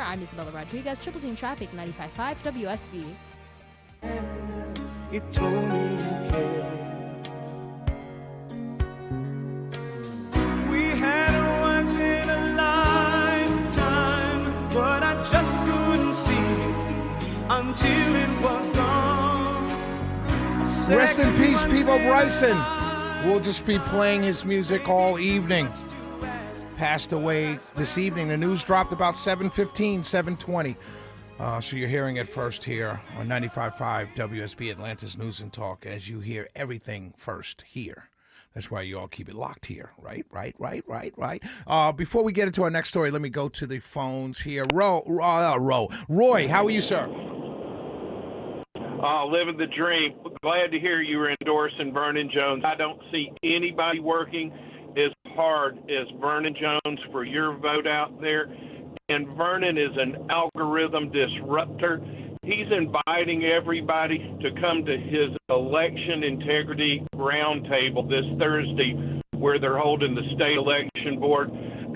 I'm Isabella Rodriguez, Triple Team Traffic, 95.5 WSV. It told me you cared. We had a once in a lifetime, but I just couldn't see it until it was gone. Rest in peace, Peebo Bryson. We'll just be playing his music all evening. Passed away this evening. The news dropped about 7:15, 7:20. So you're hearing it first here on 95.5 WSB Atlanta's News and Talk, as you hear everything first here. That's why you all keep it locked here, right? Before we get into our next story, let me go to the phones here. Roy, how are you, sir? Living the dream. Glad to hear you were endorsing Vernon Jones. I don't see anybody working as hard as Vernon Jones for your vote out there. And Vernon is an algorithm disruptor. He's inviting everybody to come to his election integrity roundtable this Thursday, where they're holding the state election board.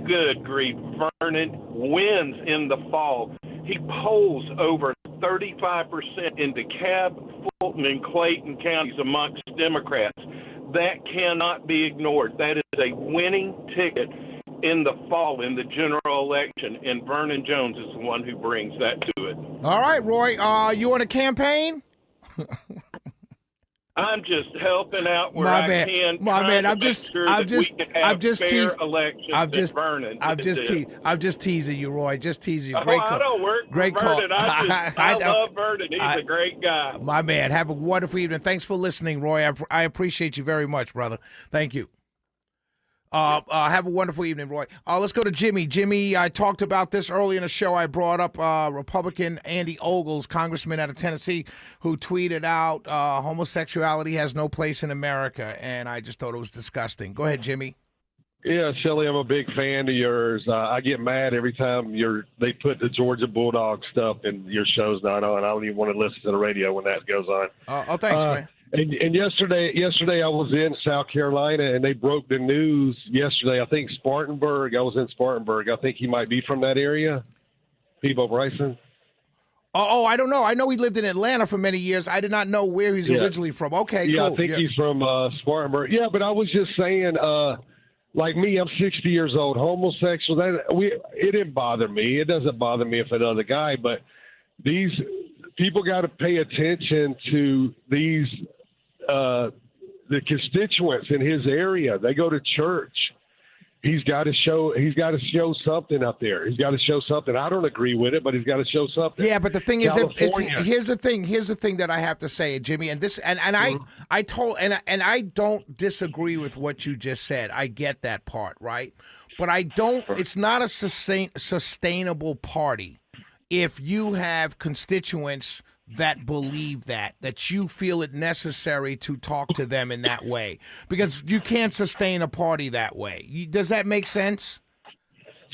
Good grief. Vernon wins in the fall. He polls over 35% in DeKalb, Fulton, and Clayton counties amongst Democrats. That cannot be ignored. That is a winning ticket in the fall in the general election, and Vernon Jones is the one who brings that to it. All right, Roy, you on a campaign? I'm just helping out where I can. My man, I'm just teasing you, Roy. Just teasing you. Great call. I don't work Great for call. Vernon. I love Vernon. He's a great guy. My man, have a wonderful evening. Thanks for listening, Roy. I appreciate you very much, brother. Thank you. Have a wonderful evening, Roy. Let's go to Jimmy. Jimmy, I talked about this early in the show. I brought up Republican Andy Ogles, congressman out of Tennessee, who tweeted out homosexuality has no place in America, and I just thought it was disgusting. Go ahead, Jimmy. Yeah, Shelley, I'm a big fan of yours. I get mad every time they put the Georgia Bulldog stuff in your show's not on. I don't even want to listen to the radio when that goes on. Thanks, man. And yesterday I was in South Carolina, and they broke the news yesterday. I think Spartanburg. I was in Spartanburg. I think he might be from that area. Peebo Bryson. Oh, I don't know. I know he lived in Atlanta for many years. I did not know where he's originally from. Okay, yeah, cool. I think he's from Spartanburg. Yeah, but I was just saying, like me, I'm 60 years old. Homosexual. It didn't bother me. It doesn't bother me if another guy. But these people got to pay attention to these. The constituents in his area. They go to church. He's got to show something up there. He's got to show something. I don't agree with it, but he's got to show something. Yeah, but the thing is, here's the thing that I have to say, Jimmy, and this, and I don't disagree with what you just said. I get that part, right? But I don't. It's not a sustainable party if you have constituents that believe that you feel it necessary to talk to them in that way, because you can't sustain a party that way. Does that make sense?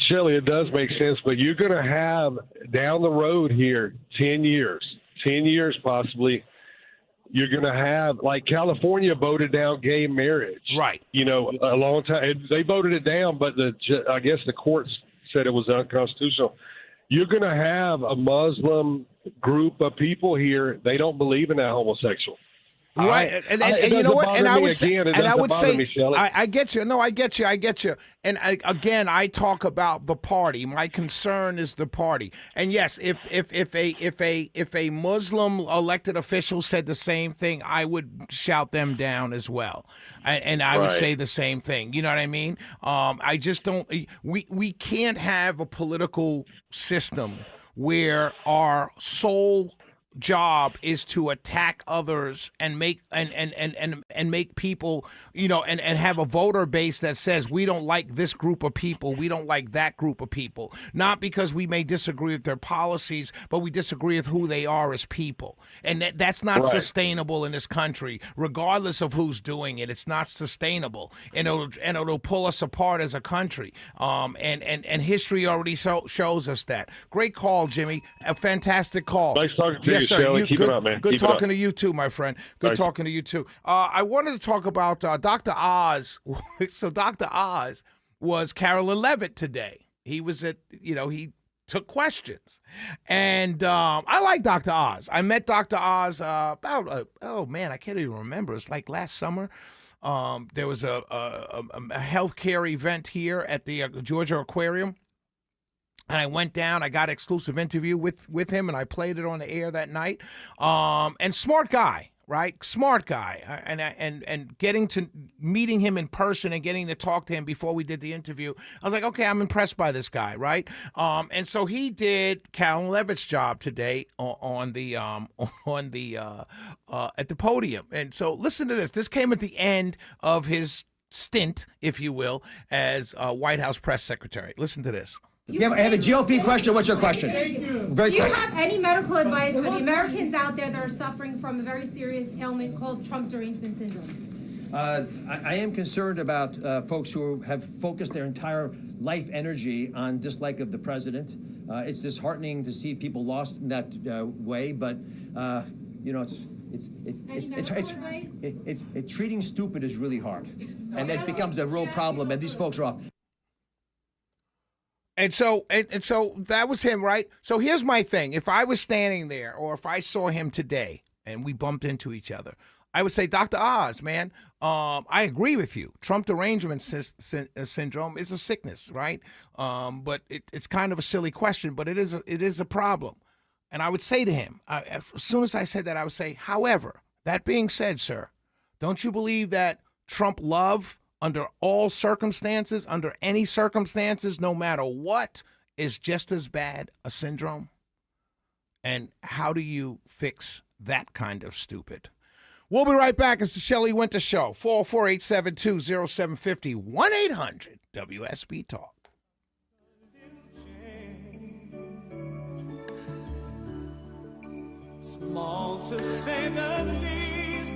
Shelley, it does make sense, but you're going to have down the road here 10 years possibly, you're going to have, like California voted down gay marriage. Right. A long time. They voted it down, but I guess the courts said it was unconstitutional. You're going to have a Muslim group of people here. They don't believe in that homosexual. Right, and you know what? And I would say, I get you. No, I get you. And I talk about the party. My concern is the party. And yes, if a Muslim elected official said the same thing, I would shout them down as well, and I would say the same thing. You know what I mean? I just don't. We can't have a political system where our sole job is to attack others and make and make people, and have a voter base that says we don't like this group of people, we don't like that group of people, not because we may disagree with their policies, but we disagree with who they are as people. And that's not sustainable in this country, regardless of who's doing it. It's not sustainable, and it'll pull us apart as a country. And history already shows us that. Great call, Jimmy. A fantastic call. Nice talking to you. Sir, keep it up, man. Good talking to you too, my friend. Good talking to you too. I wanted to talk about Dr. Oz. So Dr. Oz was Carolyn Levitt today. He was at, he took questions. And I like Dr. Oz. I met Dr. Oz about, I can't even remember. It's like last summer. There was a healthcare event here at the Georgia Aquarium. And I went down. I got an exclusive interview with him, and I played it on the air that night. And smart guy, right? Smart guy. And getting to meeting him in person and getting to talk to him before we did the interview, I was like, okay, I'm impressed by this guy, right? And so he did Carolyn Levitt's job today at the podium. And so listen to this. This came at the end of his stint, if you will, as White House press secretary. Listen to this. I have a GOP question. What's your question? Do you have any medical advice for the Americans out there that are suffering from a very serious ailment called Trump derangement syndrome? I am concerned about folks who have focused their entire life energy on dislike of the president. It's disheartening to see people lost in that way, but it's treating stupid is really hard, and that becomes a real problem. And these folks are off. And so that was him, right? So here's my thing. If I was standing there or if I saw him today and we bumped into each other, I would say, Dr. Oz, man, I agree with you. Trump derangement syndrome is a sickness, right? But it's kind of a silly question, but it is a problem. And I would say to him, as soon as I said that, I would say, however, that being said, sir, don't you believe that Trump love under all circumstances, under any circumstances, no matter what, is just as bad a syndrome? And how do you fix that kind of stupid? We'll be right back. It's the Shelley Winter Show. 404-872-0750, 1-800-WSB-TALK. Small to say the least,